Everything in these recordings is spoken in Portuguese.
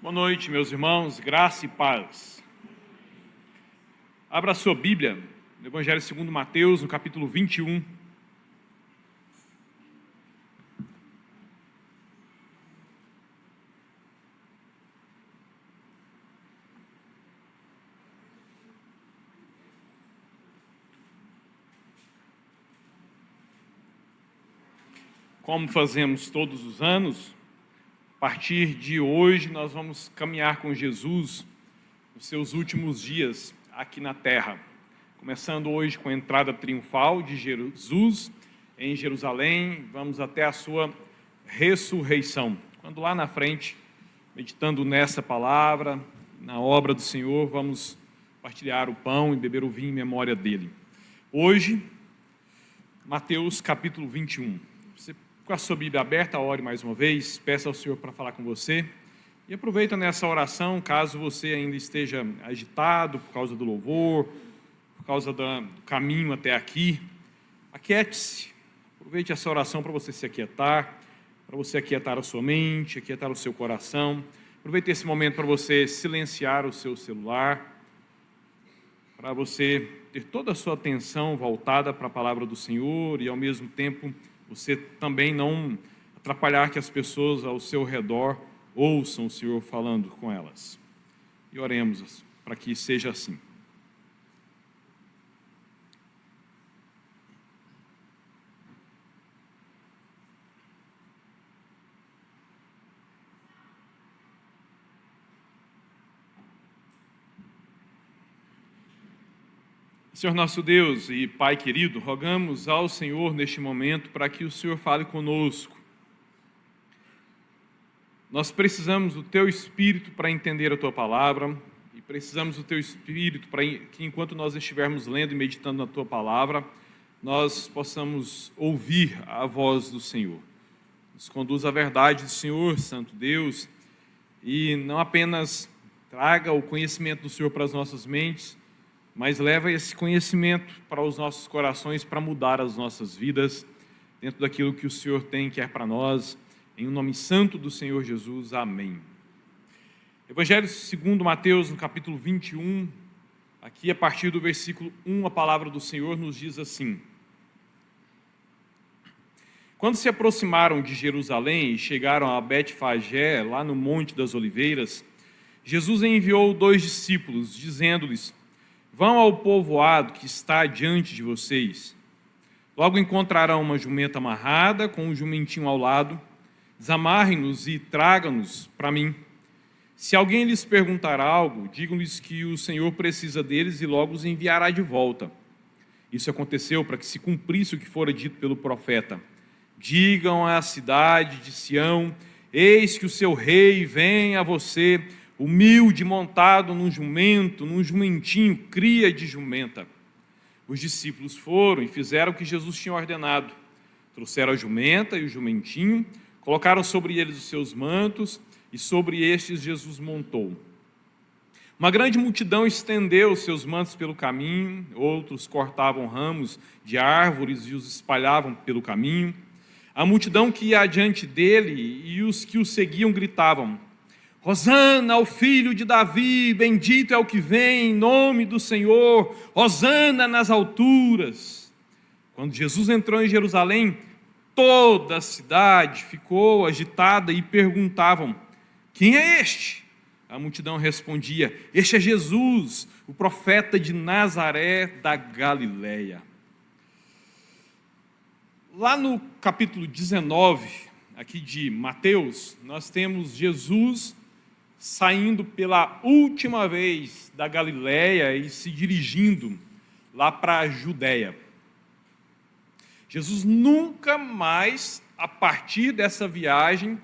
Boa noite, meus irmãos, graça e paz. Abra a sua Bíblia, no Evangelho segundo Mateus, no capítulo 21. Como fazemos todos os anos, a partir de hoje nós vamos caminhar com Jesus nos seus últimos dias aqui na terra. Começando hoje com a entrada triunfal de Jesus em Jerusalém, vamos até a sua ressurreição. Quando lá na frente, meditando nessa palavra, na obra do Senhor, vamos partilhar o pão e beber o vinho em memória dele. Hoje, Mateus capítulo 21. Você, com a sua Bíblia aberta, ore mais uma vez, peça ao Senhor para falar com você. E aproveita nessa oração, caso você ainda esteja agitado por causa do louvor, por causa do caminho até aqui, aquiete-se. Aproveite essa oração para você se aquietar, para você aquietar a sua mente, aquietar o seu coração. Aproveite esse momento para você silenciar o seu celular, para você ter toda a sua atenção voltada para a palavra do Senhor e, ao mesmo tempo, você também não atrapalhar que as pessoas ao seu redor ouçam o Senhor falando com elas. E oremos para que seja assim. Senhor nosso Deus e Pai querido, rogamos ao Senhor neste momento para que o Senhor fale conosco. Nós precisamos do Teu Espírito para entender a Tua palavra e precisamos do Teu Espírito para que, enquanto nós estivermos lendo e meditando na Tua palavra, nós possamos ouvir a voz do Senhor. Nos conduz à verdade do Senhor, Santo Deus, e não apenas traga o conhecimento do Senhor para as nossas mentes, mas leva esse conhecimento para os nossos corações para mudar as nossas vidas dentro daquilo que o Senhor tem quer para nós. Em nome santo do Senhor Jesus, amém. Evangelho segundo Mateus, no capítulo 21, aqui a partir do versículo 1, a palavra do Senhor nos diz assim: Quando se aproximaram de Jerusalém e chegaram a Betfagé, lá no Monte das Oliveiras, Jesus enviou 2 discípulos, dizendo-lhes: Vão ao povoado que está diante de vocês. Logo encontrarão uma jumenta amarrada, com um jumentinho ao lado. Desamarrem-nos e tragam-nos para mim. Se alguém lhes perguntar algo, digam-lhes que o Senhor precisa deles e logo os enviará de volta. Isso aconteceu para que se cumprisse o que fora dito pelo profeta. Digam à cidade de Sião: eis que o seu rei vem a você, humilde, montado num jumento, num jumentinho, cria de jumenta. Os discípulos foram e fizeram o que Jesus tinha ordenado. Trouxeram a jumenta e o jumentinho, colocaram sobre eles os seus mantos, e sobre estes Jesus montou. Uma grande multidão estendeu os seus mantos pelo caminho, outros cortavam ramos de árvores e os espalhavam pelo caminho. A multidão que ia adiante dele e os que o seguiam gritavam: Hosana ao filho de Davi, bendito é o que vem em nome do Senhor, Hosana nas alturas. Quando Jesus entrou em Jerusalém, toda a cidade ficou agitada e perguntavam: quem é este? A multidão respondia: este é Jesus, o profeta de Nazaré da Galileia. Lá no capítulo 19, aqui de Mateus, nós temos Jesus saindo pela última vez da Galileia e se dirigindo lá para a Judéia. Jesus nunca mais, a partir dessa viagem,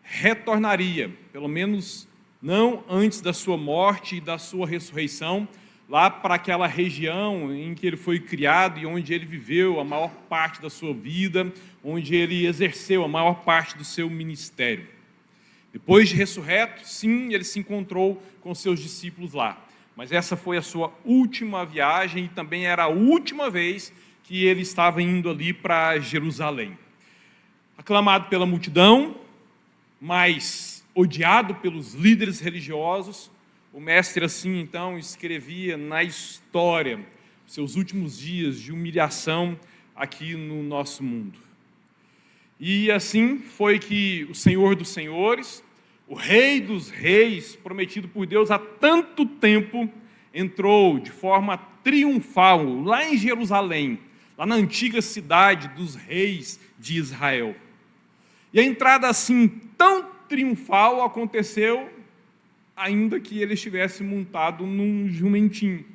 retornaria, pelo menos não antes da sua morte e da sua ressurreição, lá para aquela região em que ele foi criado e onde ele viveu a maior parte da sua vida, onde ele exerceu a maior parte do seu ministério. Depois de ressurreto, sim, ele se encontrou com seus discípulos lá. Mas essa foi a sua última viagem e também era a última vez que ele estava indo ali para Jerusalém. Aclamado pela multidão, mas odiado pelos líderes religiosos, o mestre assim então escrevia na história seus últimos dias de humilhação aqui no nosso mundo. E assim foi que o Senhor dos Senhores, o Rei dos Reis, prometido por Deus há tanto tempo, entrou de forma triunfal lá em Jerusalém, lá na antiga cidade dos reis de Israel. E a entrada assim tão triunfal aconteceu ainda que ele estivesse montado num jumentinho.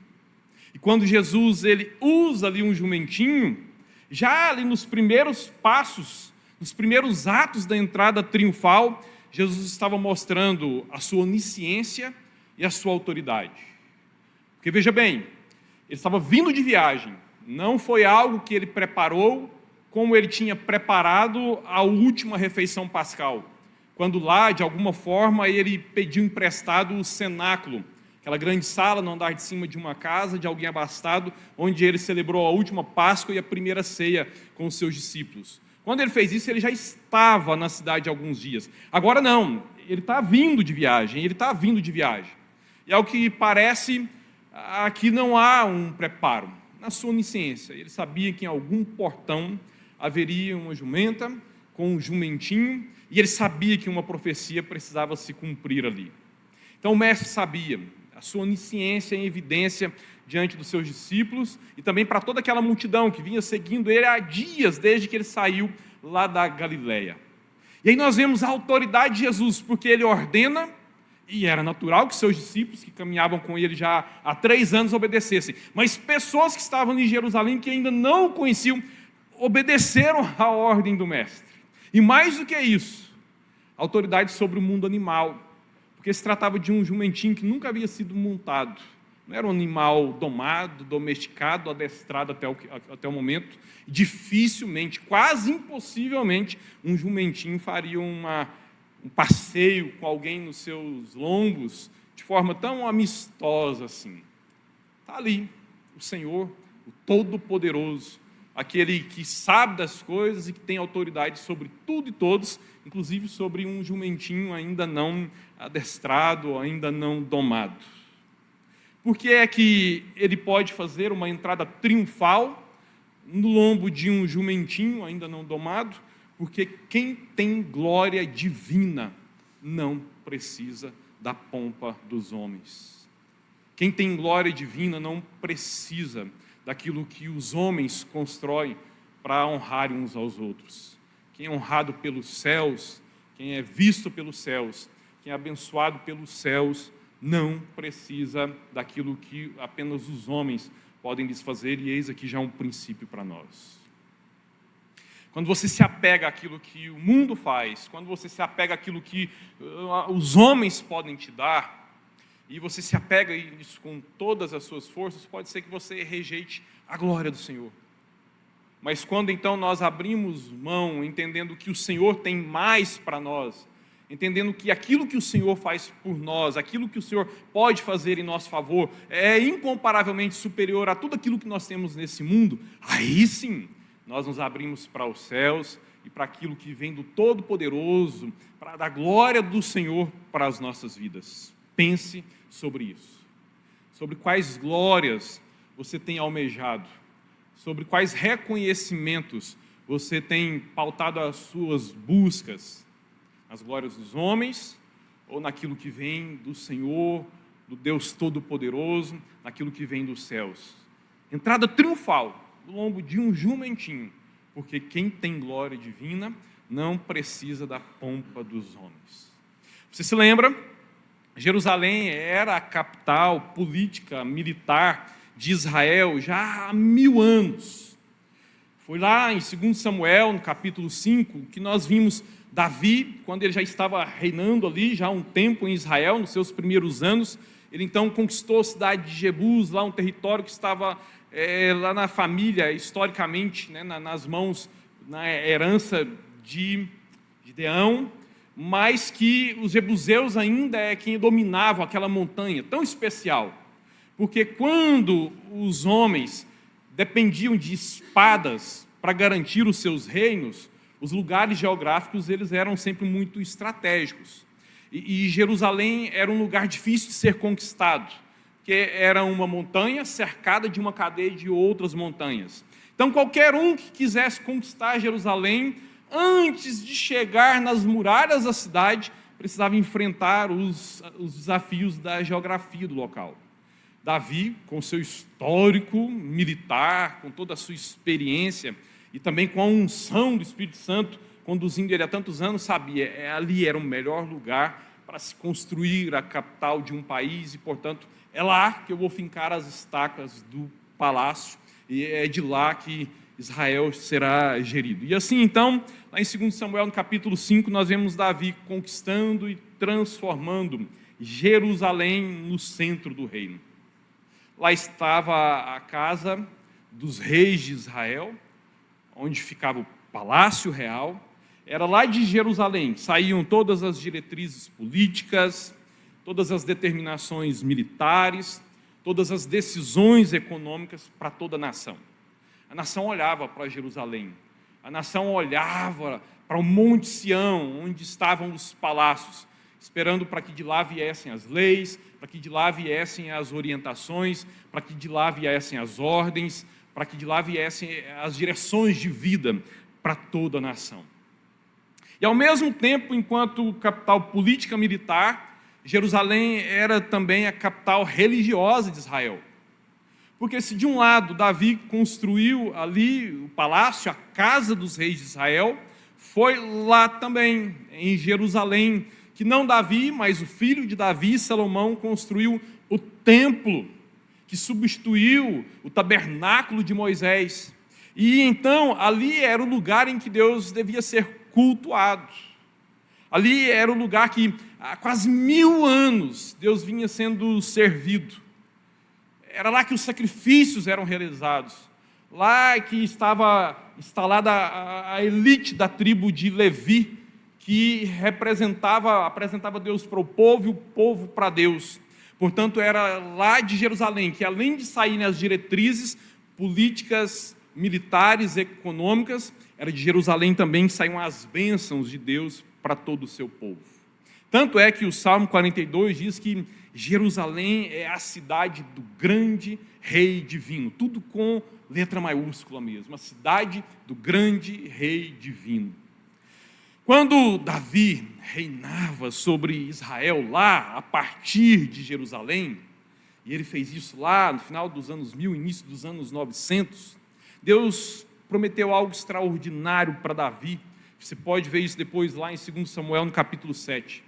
E quando Jesus ele usa ali um jumentinho, já ali nos primeiros passos, nos primeiros atos da entrada triunfal, Jesus estava mostrando a sua onisciência e a sua autoridade. Porque veja bem, ele estava vindo de viagem, não foi algo que ele preparou como ele tinha preparado a última refeição pascal, quando lá, de alguma forma, ele pediu emprestado o cenáculo, aquela grande sala no andar de cima de uma casa de alguém abastado, onde ele celebrou a última Páscoa e a primeira ceia com os seus discípulos. Quando ele fez isso, ele já estava na cidade há alguns dias. Agora não, ele está vindo de viagem, E ao que parece, aqui não há um preparo. Na sua onisciência, ele sabia que em algum portão haveria uma jumenta com um jumentinho, e ele sabia que uma profecia precisava se cumprir ali. Então o mestre sabia, a sua onisciência em evidência diante dos seus discípulos e também para toda aquela multidão que vinha seguindo ele há dias desde que ele saiu lá da Galileia. E aí nós vemos a autoridade de Jesus, porque ele ordena, e era natural que seus discípulos que caminhavam com ele já há 3 anos obedecessem, mas pessoas que estavam em Jerusalém que ainda não o conheciam, obedeceram à ordem do mestre. E mais do que isso, autoridade sobre o mundo animal, porque se tratava de um jumentinho que nunca havia sido montado, não era um animal domado, domesticado, adestrado até o momento. Dificilmente, quase impossivelmente, um jumentinho faria um passeio com alguém nos seus lombos de forma tão amistosa assim. Está ali o Senhor, o Todo-Poderoso, aquele que sabe das coisas e que tem autoridade sobre tudo e todos, inclusive sobre um jumentinho ainda não adestrado, ainda não domado. Por que é que ele pode fazer uma entrada triunfal no lombo de um jumentinho ainda não domado? Porque quem tem glória divina não precisa da pompa dos homens. Quem tem glória divina não precisa daquilo que os homens constroem para honrar uns aos outros. Quem é honrado pelos céus, quem é visto pelos céus, quem é abençoado pelos céus, não precisa daquilo que apenas os homens podem lhes fazer, e eis aqui já um princípio para nós. Quando você se apega àquilo que o mundo faz, quando você se apega àquilo que os homens podem te dar, e você se apega a isso com todas as suas forças, pode ser que você rejeite a glória do Senhor. Mas quando então nós abrimos mão, entendendo que o Senhor tem mais para nós, entendendo que aquilo que o Senhor faz por nós, aquilo que o Senhor pode fazer em nosso favor, é incomparavelmente superior a tudo aquilo que nós temos nesse mundo, aí sim, nós nos abrimos para os céus e para aquilo que vem do Todo-Poderoso, para a glória do Senhor para as nossas vidas. Pense sobre isso, sobre quais glórias você tem almejado, sobre quais reconhecimentos você tem pautado as suas buscas, nas glórias dos homens ou naquilo que vem do Senhor, do Deus Todo-Poderoso, naquilo que vem dos céus. Entrada triunfal no lombo de um jumentinho, porque quem tem glória divina não precisa da pompa dos homens. Você se lembra? Jerusalém era a capital política, militar de Israel já há 1000 anos. Foi lá em 2 Samuel, no capítulo 5, que nós vimos Davi, quando ele já estava reinando ali, já há um tempo em Israel, nos seus primeiros anos, ele então conquistou a cidade de Jebus, lá um território que estava lá na família, historicamente, né, nas mãos, na herança de Gideão, mas que os jebuseus ainda é quem dominavam aquela montanha tão especial, porque quando os homens dependiam de espadas para garantir os seus reinos, os lugares geográficos eles eram sempre muito estratégicos. E Jerusalém era um lugar difícil de ser conquistado, porque era uma montanha cercada de uma cadeia de outras montanhas. Então, qualquer um que quisesse conquistar Jerusalém, antes de chegar nas muralhas da cidade, precisava enfrentar os desafios da geografia do local. Davi, com seu histórico militar, com toda a sua experiência, e também com a unção do Espírito Santo, conduzindo ele há tantos anos, sabia, ali era o melhor lugar para se construir a capital de um país, e, portanto, é lá que eu vou fincar as estacas do palácio, e é de lá que Israel será gerido. E assim, então, lá em 2 Samuel, no capítulo 5, nós vemos Davi conquistando e transformando Jerusalém no centro do reino. Lá estava a casa dos reis de Israel, onde ficava o palácio real. Era lá de Jerusalém, saíam todas as diretrizes políticas, todas as determinações militares, todas as decisões econômicas para toda a nação. A nação olhava para Jerusalém, a nação olhava para o Monte Sião, onde estavam os palácios, esperando para que de lá viessem as leis, para que de lá viessem as orientações, para que de lá viessem as ordens, para que de lá viessem as direções de vida para toda a nação. E ao mesmo tempo, enquanto capital política militar, Jerusalém era também a capital religiosa de Israel. Porque se de um lado Davi construiu ali o palácio, a casa dos reis de Israel, foi lá também, em Jerusalém, que não Davi, mas o filho de Davi, Salomão, construiu o templo, que substituiu o tabernáculo de Moisés. E então, ali era o lugar em que Deus devia ser cultuado. Ali era o lugar que há quase 1000 anos Deus vinha sendo servido. Era lá que os sacrifícios eram realizados. Lá que estava instalada a elite da tribo de Levi, que apresentava Deus para o povo e o povo para Deus. Portanto, era lá de Jerusalém que, além de saírem as diretrizes políticas, militares, econômicas, era de Jerusalém também que saíam as bênçãos de Deus para todo o seu povo. Tanto é que o Salmo 42 diz que Jerusalém é a cidade do grande rei divino, tudo com letra maiúscula mesmo, a cidade do grande rei divino. Quando Davi reinava sobre Israel lá, a partir de Jerusalém, e ele fez isso lá no final dos anos 1000, início dos anos 900, Deus prometeu algo extraordinário para Davi. Você pode ver isso depois lá em 2 Samuel, no capítulo 7.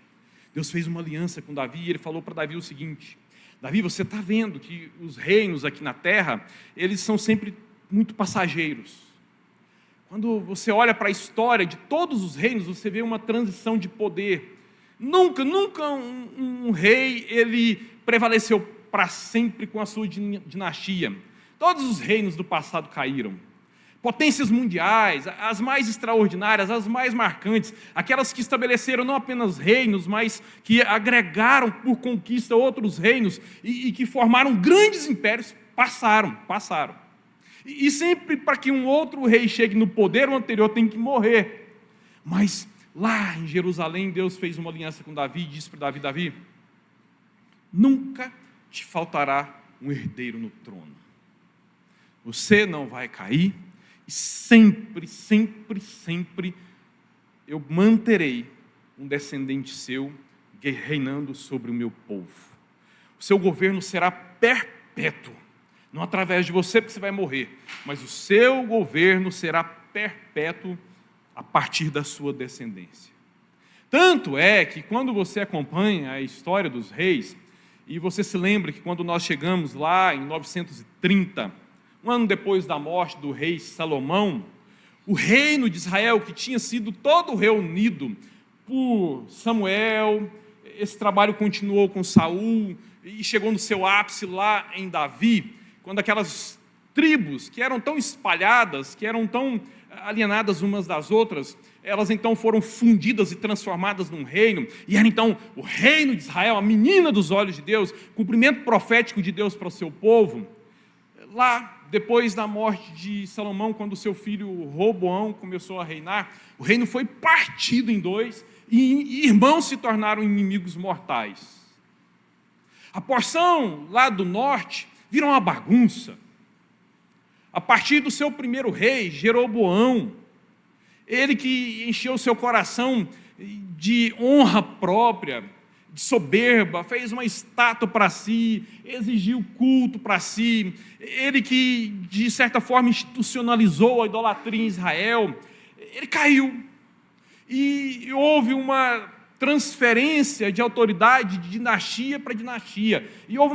Deus fez uma aliança com Davi e ele falou para Davi o seguinte: Davi, você está vendo que os reinos aqui na terra, eles são sempre muito passageiros. Quando você olha para a história de todos os reinos, você vê uma transição de poder. Nunca um rei ele prevaleceu para sempre com a sua dinastia. Todos os reinos do passado caíram. Potências mundiais, as mais extraordinárias, as mais marcantes, aquelas que estabeleceram não apenas reinos, mas que agregaram por conquista outros reinos e que formaram grandes impérios, passaram. E sempre para que um outro rei chegue no poder, o anterior tem que morrer. Mas lá em Jerusalém, Deus fez uma aliança com Davi e disse para Davi: Davi, nunca te faltará um herdeiro no trono. Você não vai cair. E sempre eu manterei um descendente seu reinando sobre o meu povo. O seu governo será perpétuo, não através de você, porque você vai morrer, mas o seu governo será perpétuo a partir da sua descendência. Tanto é que quando você acompanha a história dos reis, e você se lembra que quando nós chegamos lá em 930, um ano depois da morte do rei Salomão, o reino de Israel, que tinha sido todo reunido por Samuel, esse trabalho continuou com Saul e chegou no seu ápice lá em Davi, quando aquelas tribos que eram tão espalhadas, que eram tão alienadas umas das outras, elas então foram fundidas e transformadas num reino, e era então o reino de Israel, a menina dos olhos de Deus, cumprimento profético de Deus para o seu povo. Lá, depois da morte de Salomão, quando seu filho Roboão começou a reinar, o reino foi partido em dois, e irmãos se tornaram inimigos mortais. A porção lá do norte virou uma bagunça. A partir do seu primeiro rei, Jeroboão, ele que encheu seu coração de honra própria, de soberba, fez uma estátua para si, exigiu culto para si, ele que, de certa forma, institucionalizou a idolatria em Israel, ele caiu. E houve uma transferência de autoridade de dinastia para dinastia, e houve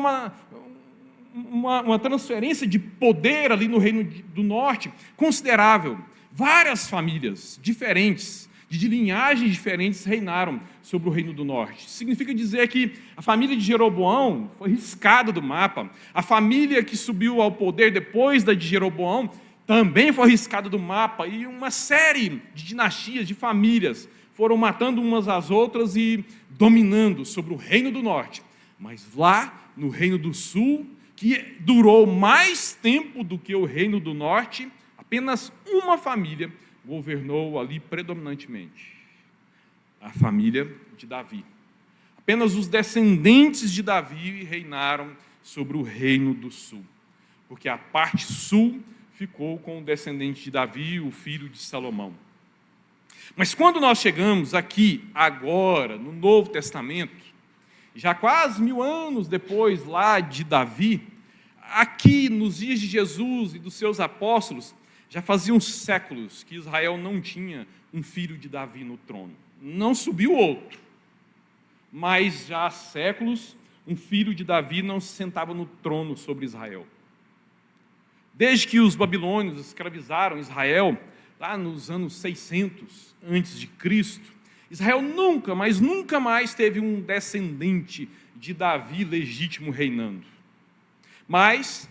uma transferência de poder ali no Reino do Norte considerável. Várias famílias diferentes, de linhagens diferentes, reinaram sobre o Reino do Norte. Significa dizer que a família de Jeroboão foi riscada do mapa. A família que subiu ao poder depois da de Jeroboão também foi riscada do mapa. E uma série de dinastias, de famílias, foram matando umas às outras e dominando sobre o Reino do Norte. Mas lá, no Reino do Sul, que durou mais tempo do que o Reino do Norte, apenas uma família governou ali predominantemente, a família de Davi. Apenas os descendentes de Davi reinaram sobre o Reino do Sul, porque a parte sul ficou com o descendente de Davi, o filho de Salomão. Mas quando nós chegamos aqui, agora, no Novo Testamento, já quase 1000 anos depois lá de Davi, aqui nos dias de Jesus e dos seus apóstolos, já faziam séculos que Israel não tinha um filho de Davi no trono. Não subiu outro, mas já há séculos um filho de Davi não se sentava no trono sobre Israel. Desde que os babilônios escravizaram Israel, lá nos anos 600 antes de Cristo, Israel nunca, mas nunca mais teve um descendente de Davi legítimo reinando. Mas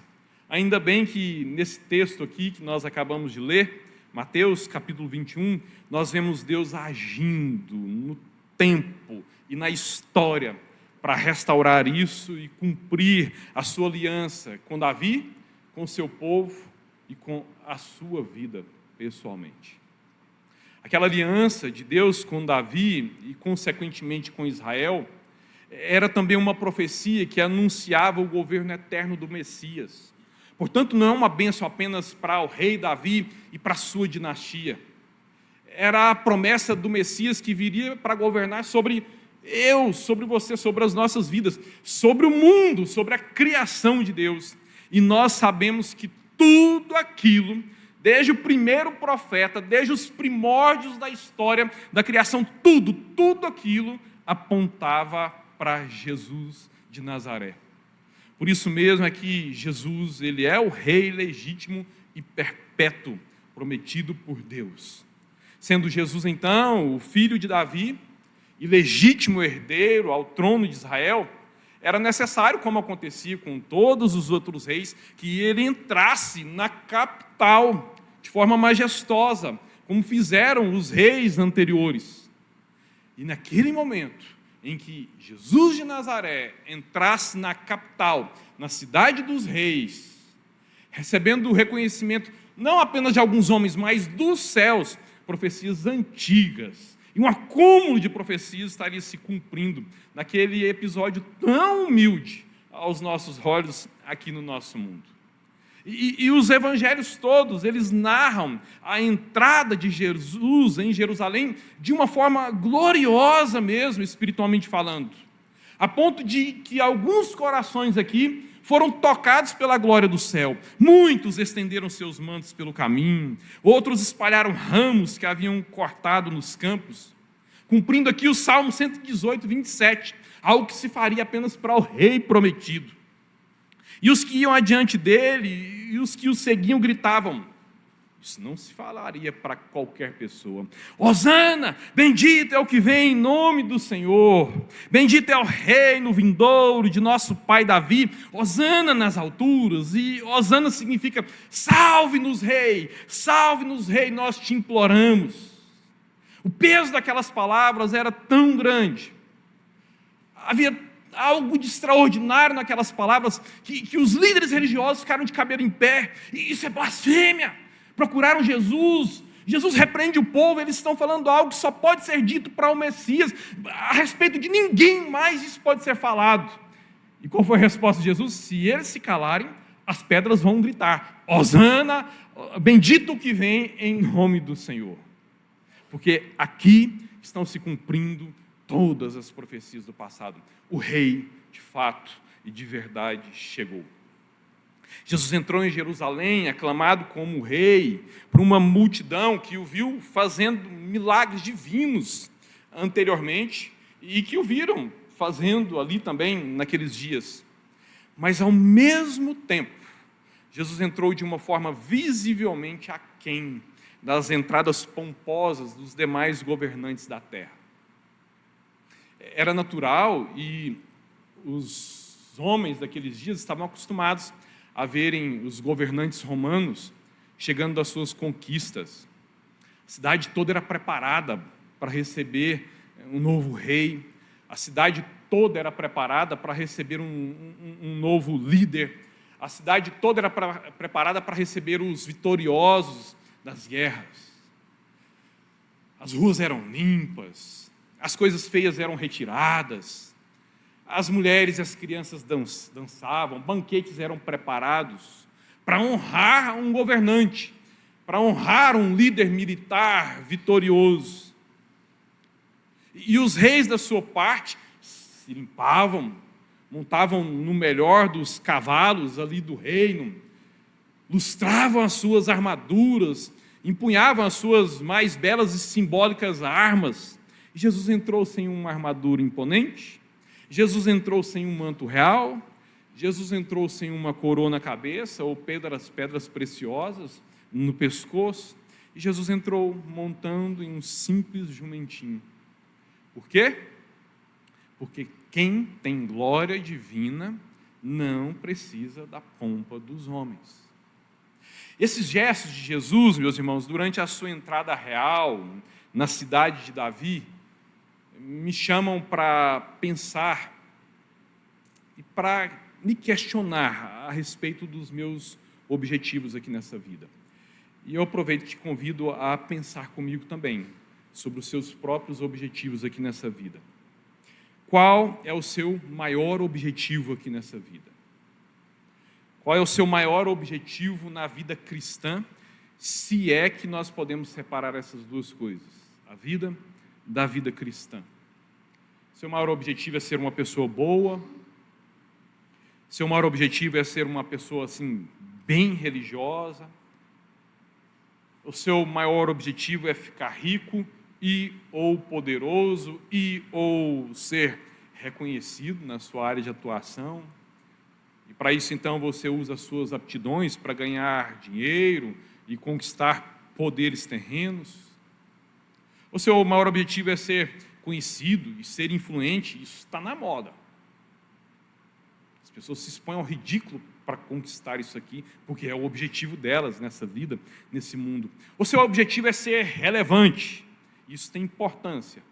ainda bem que nesse texto aqui que nós acabamos de ler, Mateus capítulo 21, nós vemos Deus agindo no tempo e na história para restaurar isso e cumprir a sua aliança com Davi, com o seu povo e com a sua vida pessoalmente. Aquela aliança de Deus com Davi e consequentemente com Israel era também uma profecia que anunciava o governo eterno do Messias. Portanto, não é uma bênção apenas para o rei Davi e para a sua dinastia. Era a promessa do Messias que viria para governar sobre sobre você, sobre as nossas vidas, sobre o mundo, sobre a criação de Deus. E nós sabemos que tudo aquilo, desde o primeiro profeta, desde os primórdios da história da criação, tudo aquilo apontava para Jesus de Nazaré. Por isso mesmo é que Jesus, ele é o rei legítimo e perpétuo, prometido por Deus. Sendo Jesus, então, o filho de Davi e legítimo herdeiro ao trono de Israel, era necessário, como acontecia com todos os outros reis, que ele entrasse na capital de forma majestosa, como fizeram os reis anteriores. E naquele momento em que Jesus de Nazaré entrasse na capital, na cidade dos reis, recebendo o reconhecimento não apenas de alguns homens, mas dos céus, profecias antigas, e um acúmulo de profecias estaria se cumprindo naquele episódio tão humilde aos nossos olhos aqui no nosso mundo. E os evangelhos todos, eles narram a entrada de Jesus em Jerusalém de uma forma gloriosa mesmo, espiritualmente falando, a ponto de que alguns corações aqui foram tocados pela glória do céu. Muitos estenderam seus mantos pelo caminho, outros espalharam ramos que haviam cortado nos campos, cumprindo aqui o Salmo 118, 27, algo que se faria apenas para o rei prometido. E os que iam adiante dele e os que o seguiam gritavam, isso não se falaria para qualquer pessoa: Hosana, bendito é o que vem em nome do Senhor, bendito é o reino vindouro de nosso pai Davi, Hosana nas alturas. E Hosana significa salve-nos rei, nós te imploramos. O peso daquelas palavras era tão grande, havia algo de extraordinário naquelas palavras, que os líderes religiosos ficaram de cabelo em pé. E isso é blasfêmia. Procuraram Jesus Jesus repreende o povo, eles estão falando algo que só pode ser dito para o Messias, a respeito de ninguém mais isso pode ser falado. E qual foi a resposta de Jesus? Se eles se calarem, as pedras vão gritar: Hosana, bendito o que vem em nome do Senhor. Porque aqui estão se cumprindo todas as profecias do passado. O rei, de fato e de verdade, chegou. Jesus entrou em Jerusalém, aclamado como rei, por uma multidão que o viu fazendo milagres divinos anteriormente e que o viram fazendo ali também naqueles dias. Mas ao mesmo tempo, Jesus entrou de uma forma visivelmente aquém das entradas pomposas dos demais governantes da terra. Era natural e os homens daqueles dias estavam acostumados a verem os governantes romanos chegando das suas conquistas. A cidade toda era preparada para receber um novo rei, a cidade toda era preparada para receber um novo líder, a cidade toda era preparada para receber os vitoriosos das guerras. As ruas eram limpas, as coisas feias eram retiradas, as mulheres e as crianças dançavam, banquetes eram preparados para honrar um governante, para honrar um líder militar vitorioso. E os reis, da sua parte, se limpavam, montavam no melhor dos cavalos ali do reino, lustravam as suas armaduras, empunhavam as suas mais belas e simbólicas armas. E Jesus entrou sem uma armadura imponente, Jesus entrou sem um manto real, Jesus entrou sem uma coroa na cabeça ou pedras preciosas no pescoço, e Jesus entrou montando em um simples jumentinho. Por quê? Porque quem tem glória divina não precisa da pompa dos homens. Esses gestos de Jesus, meus irmãos, durante a sua entrada real na cidade de Davi, me chamam para pensar e para me questionar a respeito dos meus objetivos aqui nessa vida. E eu aproveito e te convido a pensar comigo também sobre os seus próprios objetivos aqui nessa vida. Qual é o seu maior objetivo aqui nessa vida? Qual é o seu maior objetivo na vida cristã, se é que nós podemos separar essas duas coisas, a vida da vida cristã? Seu maior objetivo é ser uma pessoa boa? Seu maior objetivo é ser uma pessoa assim, bem religiosa? O seu maior objetivo é ficar rico e ou poderoso e ou ser reconhecido na sua área de atuação? E para isso, então, você usa as suas aptidões para ganhar dinheiro e conquistar poderes terrenos? O seu maior objetivo é ser conhecido e ser influente? Isso está na moda. As pessoas se expõem ao ridículo para conquistar isso aqui, porque é o objetivo delas nessa vida, nesse mundo. O seu objetivo é ser relevante. Isso tem importância,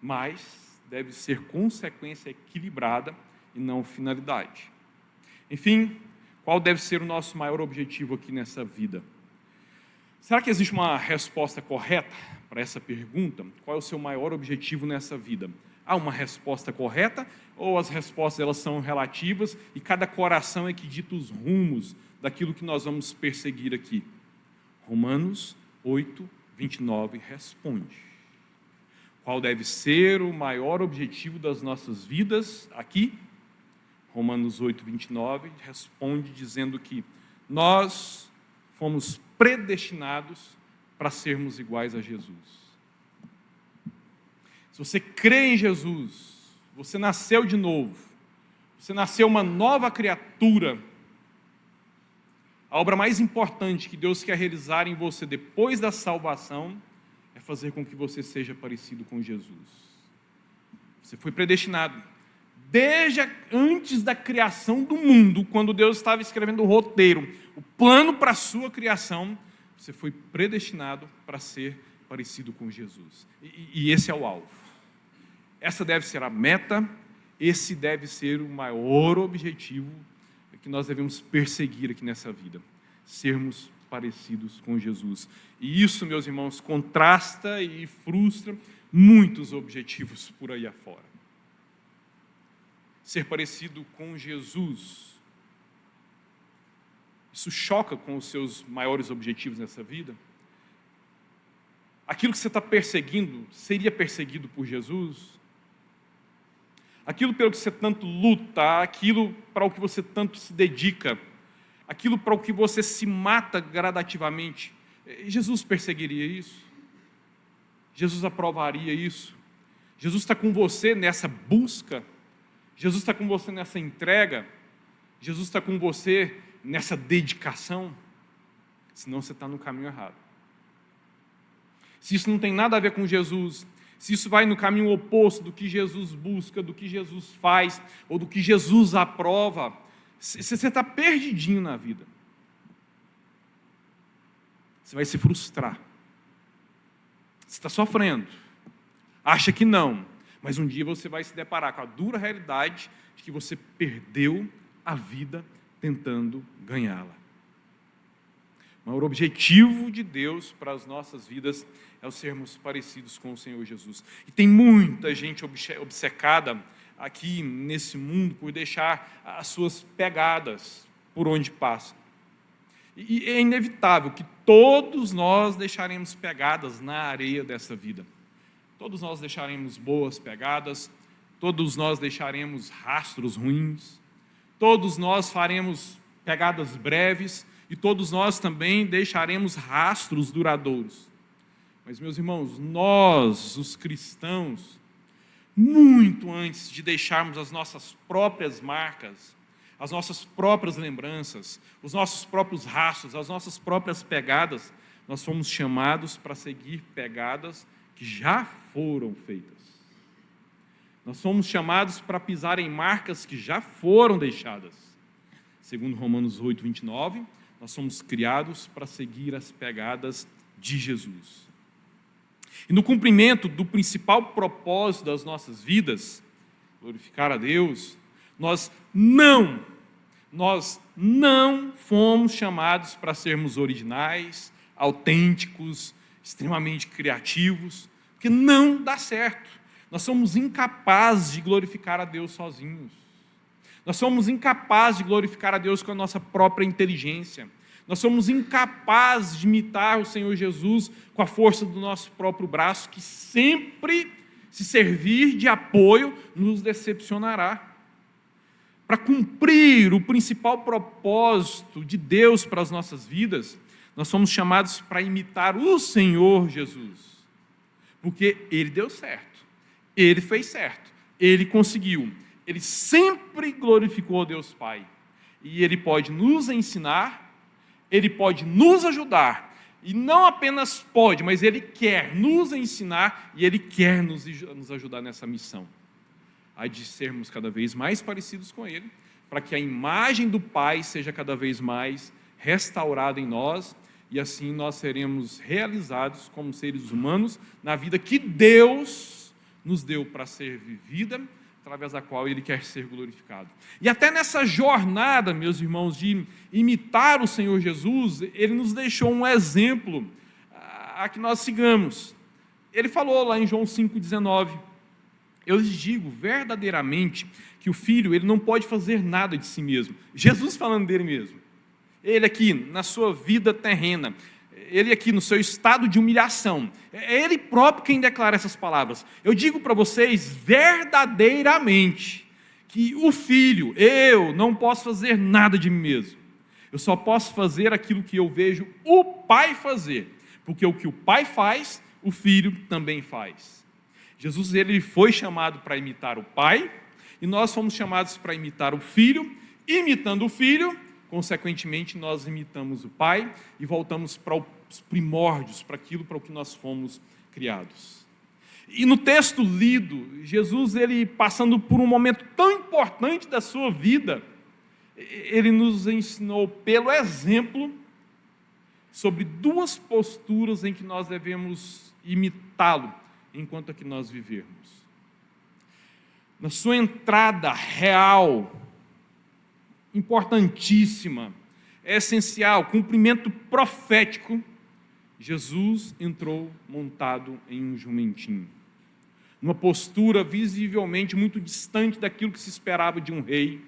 mas deve ser consequência equilibrada e não finalidade. Enfim, qual deve ser o nosso maior objetivo aqui nessa vida? Será que existe uma resposta correta para essa pergunta? Qual é o seu maior objetivo nessa vida? Há uma resposta correta ou as respostas elas são relativas e cada coração é que dita os rumos daquilo que nós vamos perseguir aqui? Romanos 8, 29 responde. Qual deve ser o maior objetivo das nossas vidas aqui? Romanos 8, 29 responde dizendo que nós fomos predestinados para sermos iguais a Jesus. Se você crê em Jesus, você nasceu de novo, você nasceu uma nova criatura, a obra mais importante que Deus quer realizar em você depois da salvação é fazer com que você seja parecido com Jesus. Você foi predestinado. Desde antes da criação do mundo, quando Deus estava escrevendo o roteiro, o plano para a sua criação, você foi predestinado para ser parecido com Jesus. E esse é o alvo. Essa deve ser a meta, esse deve ser o maior objetivo que nós devemos perseguir aqui nessa vida. Sermos parecidos com Jesus. E isso, meus irmãos, contrasta e frustra muitos objetivos por aí afora. Ser parecido com Jesus, isso choca com os seus maiores objetivos nessa vida? Aquilo que você está perseguindo, seria perseguido por Jesus? Aquilo pelo que você tanto luta, aquilo para o que você tanto se dedica, aquilo para o que você se mata gradativamente, Jesus perseguiria isso? Jesus aprovaria isso? Jesus está com você nessa busca? Jesus está com você nessa entrega? Jesus está com você nessa dedicação? Senão você está no caminho errado. Se isso não tem nada a ver com Jesus, se isso vai no caminho oposto do que Jesus busca, do que Jesus faz, ou do que Jesus aprova, você está perdidinho na vida. Você vai se frustrar. Você está sofrendo. Acha que não, mas um dia você vai se deparar com a dura realidade de que você perdeu a vida tentando ganhá-la. O maior objetivo de Deus para as nossas vidas é o sermos parecidos com o Senhor Jesus. E tem muita gente obcecada aqui nesse mundo por deixar as suas pegadas por onde passa. E é inevitável que todos nós deixaremos pegadas na areia dessa vida. Todos nós deixaremos boas pegadas, todos nós deixaremos rastros ruins, todos nós faremos pegadas breves e todos nós também deixaremos rastros duradouros. Mas, meus irmãos, nós, os cristãos, muito antes de deixarmos as nossas próprias marcas, as nossas próprias lembranças, os nossos próprios rastros, as nossas próprias pegadas, nós fomos chamados para seguir pegadas que já foram feitas. Nós fomos chamados para pisar em marcas que já foram deixadas. Segundo Romanos 8, 29, nós somos criados para seguir as pegadas de Jesus. E no cumprimento do principal propósito das nossas vidas, glorificar a Deus, nós não fomos chamados para sermos originais, autênticos, extremamente criativos, porque não dá certo. Nós somos incapazes de glorificar a Deus sozinhos. Nós somos incapazes de glorificar a Deus com a nossa própria inteligência. Nós somos incapazes de imitar o Senhor Jesus com a força do nosso próprio braço, que sempre, se servir de apoio, nos decepcionará. Para cumprir o principal propósito de Deus para as nossas vidas, nós somos chamados para imitar o Senhor Jesus. Porque Ele deu certo, Ele fez certo, Ele conseguiu. Ele sempre glorificou a Deus Pai. E Ele pode nos ensinar, Ele pode nos ajudar. E não apenas pode, mas Ele quer nos ensinar e Ele quer nos ajudar nessa missão. Há de sermos cada vez mais parecidos com Ele, para que a imagem do Pai seja cada vez mais restaurada em nós, e assim nós seremos realizados como seres humanos na vida que Deus nos deu para ser vivida, através da qual Ele quer ser glorificado. E até nessa jornada, meus irmãos, de imitar o Senhor Jesus, Ele nos deixou um exemplo a que nós sigamos. Ele falou lá em João 5,19, eu lhes digo verdadeiramente que o Filho ele não pode fazer nada de si mesmo. Jesus falando dele mesmo. Ele aqui, na sua vida terrena, ele aqui no seu estado de humilhação, é ele próprio quem declara essas palavras. Eu digo para vocês verdadeiramente que o Filho, eu não posso fazer nada de mim mesmo. Eu só posso fazer aquilo que eu vejo o Pai fazer, porque o que o Pai faz, o Filho também faz. Jesus ele foi chamado para imitar o Pai, e nós fomos chamados para imitar o Filho. Imitando o Filho, consequentemente, nós imitamos o Pai e voltamos para os primórdios, para aquilo para o que nós fomos criados. E no texto lido, Jesus, ele passando por um momento tão importante da sua vida, ele nos ensinou pelo exemplo sobre duas posturas em que nós devemos imitá-lo enquanto aqui nós vivermos. Na sua entrada real, importantíssima, é essencial, cumprimento profético, Jesus entrou montado em um jumentinho, numa postura visivelmente muito distante daquilo que se esperava de um rei,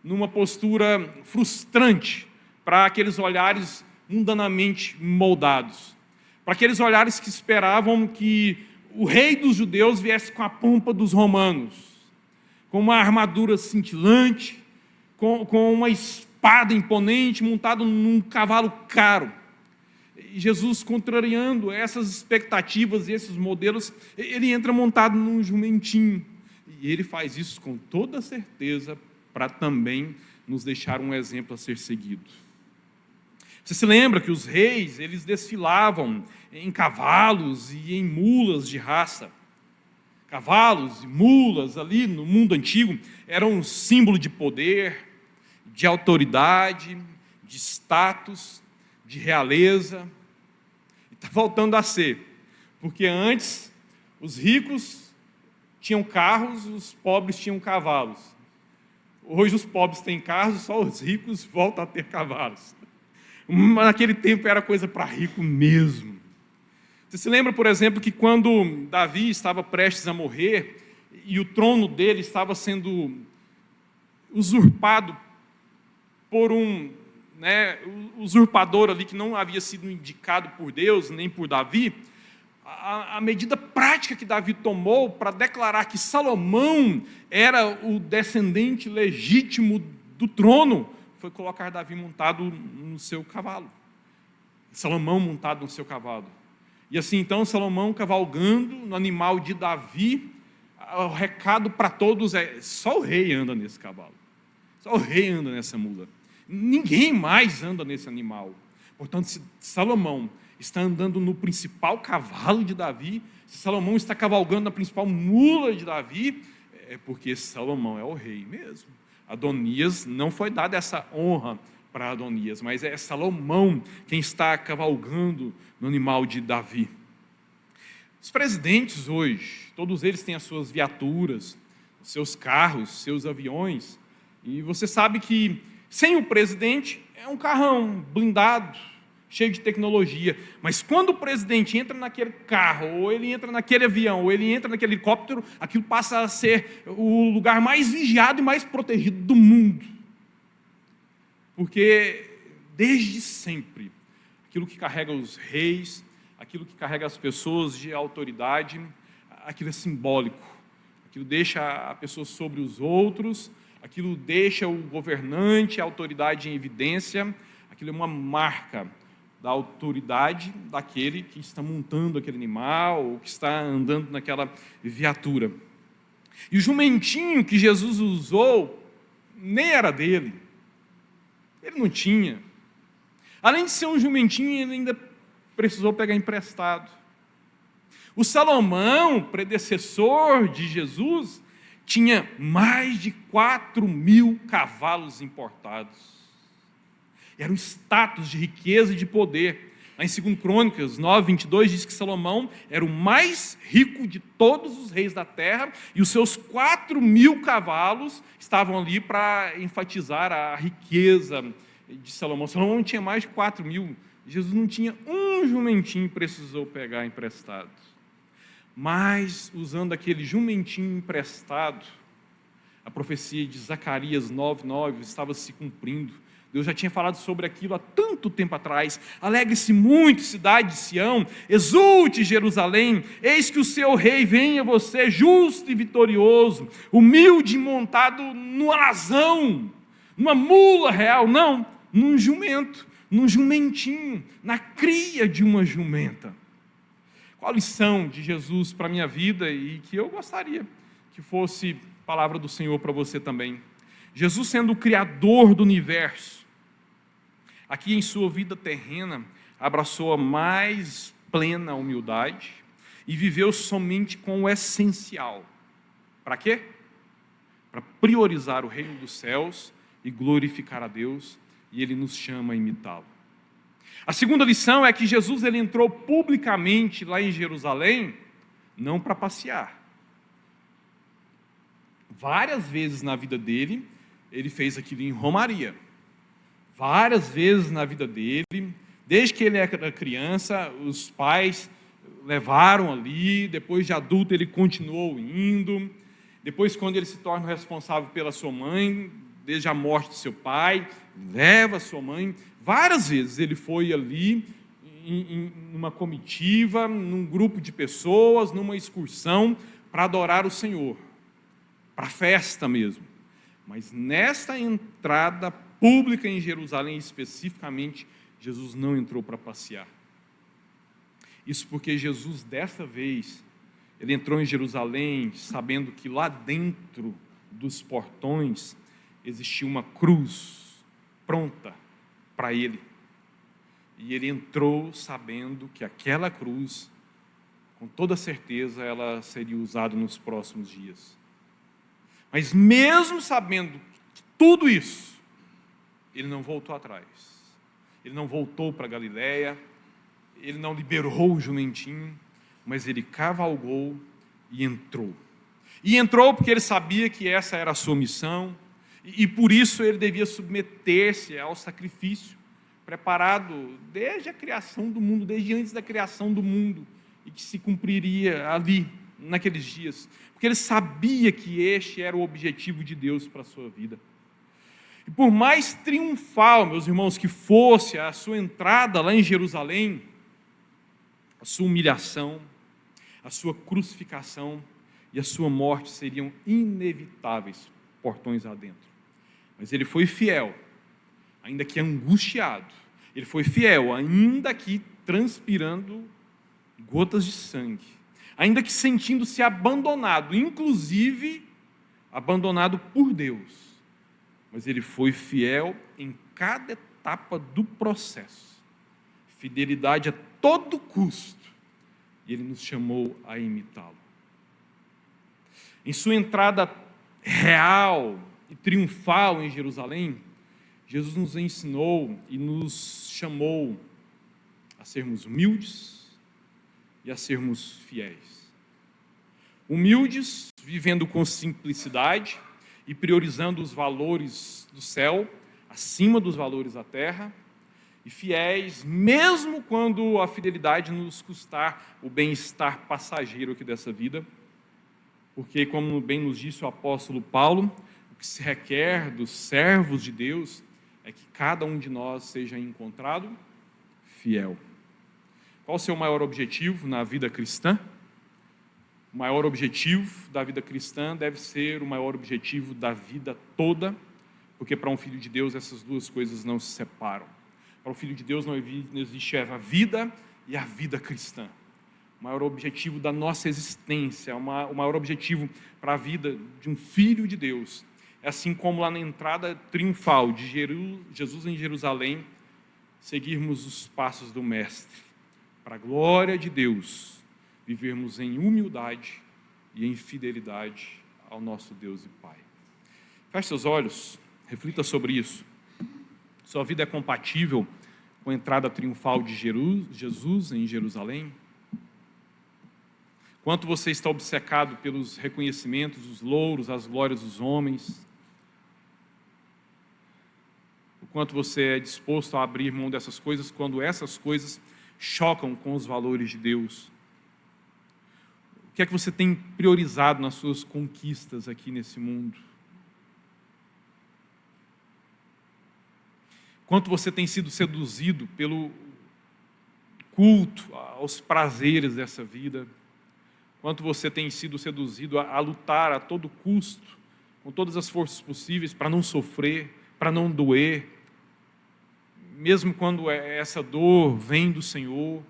numa postura frustrante para aqueles olhares mundanamente moldados, para aqueles olhares que esperavam que o rei dos judeus viesse com a pompa dos romanos, com uma armadura cintilante, com uma espada imponente, montado num cavalo caro. E Jesus, contrariando essas expectativas e esses modelos, ele entra montado num jumentinho. E ele faz isso com toda certeza para também nos deixar um exemplo a ser seguido. Você se lembra que os reis, eles desfilavam em cavalos e em mulas de raça. Cavalos e mulas ali no mundo antigo eram um símbolo de poder, de autoridade, de status, de realeza. E está voltando a ser, porque antes os ricos tinham carros, os pobres tinham cavalos. Hoje os pobres têm carros, só os ricos voltam a ter cavalos. Mas naquele tempo era coisa para rico mesmo. Você se lembra, por exemplo, que quando Davi estava prestes a morrer e o trono dele estava sendo usurpado por um usurpador ali que não havia sido indicado por Deus nem por Davi, a medida prática que Davi tomou para declarar que Salomão era o descendente legítimo do trono foi colocar Davi montado no seu cavalo. Salomão montado no seu cavalo. E assim, então, Salomão cavalgando no animal de Davi, o recado para todos é: só o rei anda nesse cavalo. Só o rei anda nessa mula. Ninguém mais anda nesse animal. Portanto, se Salomão está andando no principal cavalo de Davi, se Salomão está cavalgando na principal mula de Davi, é porque Salomão é o rei mesmo. Adonias, não foi dada essa honra para Adonias, mas é Salomão quem está cavalgando no animal de Davi. Os presidentes hoje, todos eles têm as suas viaturas, os seus carros, seus aviões, e você sabe que sem o presidente é um carrão blindado, cheio de tecnologia, mas quando o presidente entra naquele carro, ou ele entra naquele avião, ou ele entra naquele helicóptero, aquilo passa a ser o lugar mais vigiado e mais protegido do mundo. Porque desde sempre, aquilo que carrega os reis, aquilo que carrega as pessoas de autoridade, aquilo é simbólico, aquilo deixa a pessoa sobre os outros, aquilo deixa o governante, a autoridade em evidência, aquilo é uma marca da autoridade daquele que está montando aquele animal, ou que está andando naquela viatura. E o jumentinho que Jesus usou nem era dele. Ele não tinha. Além de ser um jumentinho, ele ainda precisou pegar emprestado. O Salomão, predecessor de Jesus, tinha mais de 4.000 cavalos importados. Era um status de riqueza e de poder. Lá em 2 Crônicas 9:22 diz que Salomão era o mais rico de todos os reis da terra e os seus 4.000 cavalos estavam ali para enfatizar a riqueza de Salomão. Salomão tinha mais de 4.000. Jesus não tinha um jumentinho, precisou pegar emprestado. Mas, usando aquele jumentinho emprestado, a profecia de Zacarias 9:9 estava se cumprindo. Deus já tinha falado sobre aquilo há tanto tempo atrás. Alegre-se muito, cidade de Sião, exulte Jerusalém, eis que o seu rei vem a você, justo e vitorioso, humilde e montado num alazão, numa mula real, não, num jumento, num jumentinho, na cria de uma jumenta. Qual a lição de Jesus para a minha vida e que eu gostaria que fosse palavra do Senhor para você também? Jesus, sendo o Criador do universo, aqui em sua vida terrena, abraçou a mais plena humildade e viveu somente com o essencial. Para quê? Para priorizar o reino dos céus e glorificar a Deus, e Ele nos chama a imitá-lo. A segunda lição é que Jesus ele entrou publicamente lá em Jerusalém, não para passear. Várias vezes na vida dele, ele fez aquilo em romaria. várias vezes na vida dele. Desde que ele era criança, os pais levaram ali, depois de adulto ele continuou indo, depois quando ele se torna responsável pela sua mãe, desde a morte de seu pai, leva a sua mãe, várias vezes ele foi ali, numa comitiva, num grupo de pessoas, numa excursão, para adorar o Senhor, para festa mesmo. Mas nesta entrada pública em Jerusalém especificamente, Jesus não entrou para passear. Isso porque Jesus, dessa vez, ele entrou em Jerusalém sabendo que lá dentro dos portões existia uma cruz pronta para ele. E ele entrou sabendo que aquela cruz, com toda certeza, ela seria usada nos próximos dias. Mas mesmo sabendo tudo isso, ele não voltou atrás. Ele não voltou para Galiléia, ele não liberou o jumentinho, mas ele cavalgou e entrou. E entrou porque ele sabia que essa era a sua missão, e por isso ele devia submeter-se ao sacrifício preparado desde a criação do mundo, desde antes da criação do mundo, e que se cumpriria ali, naqueles dias, porque ele sabia que este era o objetivo de Deus para a sua vida. E por mais triunfal, meus irmãos, que fosse a sua entrada lá em Jerusalém, a sua humilhação, a sua crucificação e a sua morte seriam inevitáveis, portões adentro. Mas ele foi fiel, ainda que angustiado, ele foi fiel, ainda que transpirando gotas de sangue, ainda que sentindo-se abandonado, inclusive abandonado por Deus. Mas ele foi fiel em cada etapa do processo, fidelidade a todo custo, e ele nos chamou a imitá-lo. Em sua entrada real e triunfal em Jerusalém, Jesus nos ensinou e nos chamou a sermos humildes e a sermos fiéis. Humildes, vivendo com simplicidade e priorizando os valores do céu acima dos valores da terra, e fiéis, mesmo quando a fidelidade nos custar o bem-estar passageiro aqui dessa vida, porque, como bem nos disse o apóstolo Paulo, o que se requer dos servos de Deus é que cada um de nós seja encontrado fiel. Qual o seu maior objetivo na vida cristã? O maior objetivo da vida cristã deve ser o maior objetivo da vida toda, porque para um filho de Deus essas duas coisas não se separam. Para o filho de Deus não existe a vida e a vida cristã. O maior objetivo da nossa existência, o maior objetivo para a vida de um filho de Deus, é assim como lá na entrada triunfal de Jesus em Jerusalém, seguirmos os passos do Mestre, para a glória de Deus, vivermos em humildade e em fidelidade ao nosso Deus e Pai. Feche seus olhos, reflita sobre isso. Sua vida é compatível com a entrada triunfal de Jesus em Jerusalém? Quanto você está obcecado pelos reconhecimentos, os louros, as glórias dos homens? O quanto você é disposto a abrir mão dessas coisas quando essas coisas chocam com os valores de Deus? O que é que você tem priorizado nas suas conquistas aqui nesse mundo? Quanto você tem sido seduzido pelo culto aos prazeres dessa vida? Quanto você tem sido seduzido a lutar a todo custo, com todas as forças possíveis, para não sofrer, para não doer, mesmo quando essa dor vem do Senhor,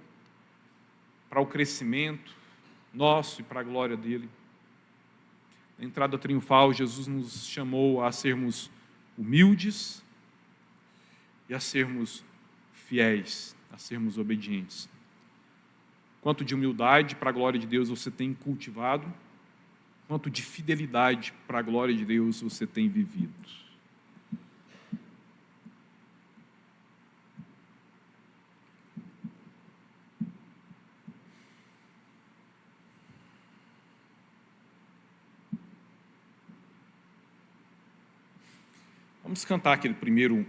para o crescimento nosso e para a glória dele. Na entrada triunfal, Jesus nos chamou a sermos humildes e a sermos fiéis, a sermos obedientes. Quanto de humildade para a glória de Deus você tem cultivado, quanto de fidelidade para a glória de Deus você tem vivido. Vamos cantar aquele primeiro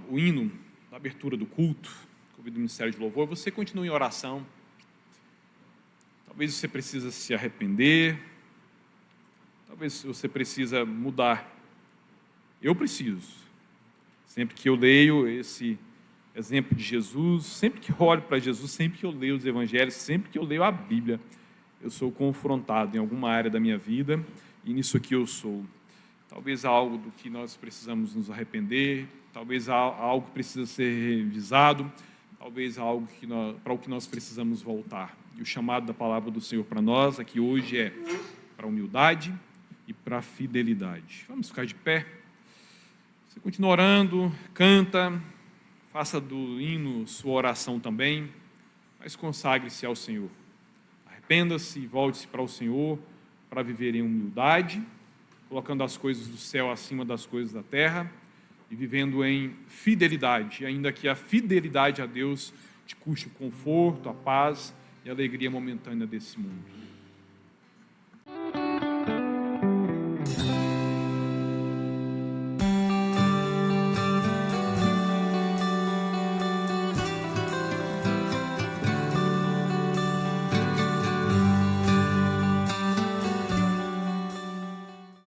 o hino da abertura do culto, convido o Ministério de Louvor, você continue em oração. Talvez você precisa se arrepender, talvez você precisa mudar. Eu preciso. Sempre que eu leio esse exemplo de Jesus, sempre que eu olho para Jesus, sempre que eu leio os evangelhos, sempre que eu leio a Bíblia, eu sou confrontado em alguma área da minha vida, e nisso aqui eu sou. Talvez há algo do que nós precisamos nos arrepender, talvez há algo que precisa ser revisado, talvez há algo para o que nós precisamos voltar. E o chamado da palavra do Senhor para nós aqui hoje é para a humildade e para a fidelidade. Vamos ficar de pé. Você continua orando, canta, faça do hino sua oração também, mas consagre-se ao Senhor. Arrependa-se e volte-se para o Senhor para viver em humildade, colocando as coisas do céu acima das coisas da terra e vivendo em fidelidade, ainda que a fidelidade a Deus te custe o conforto, a paz e a alegria momentânea desse mundo.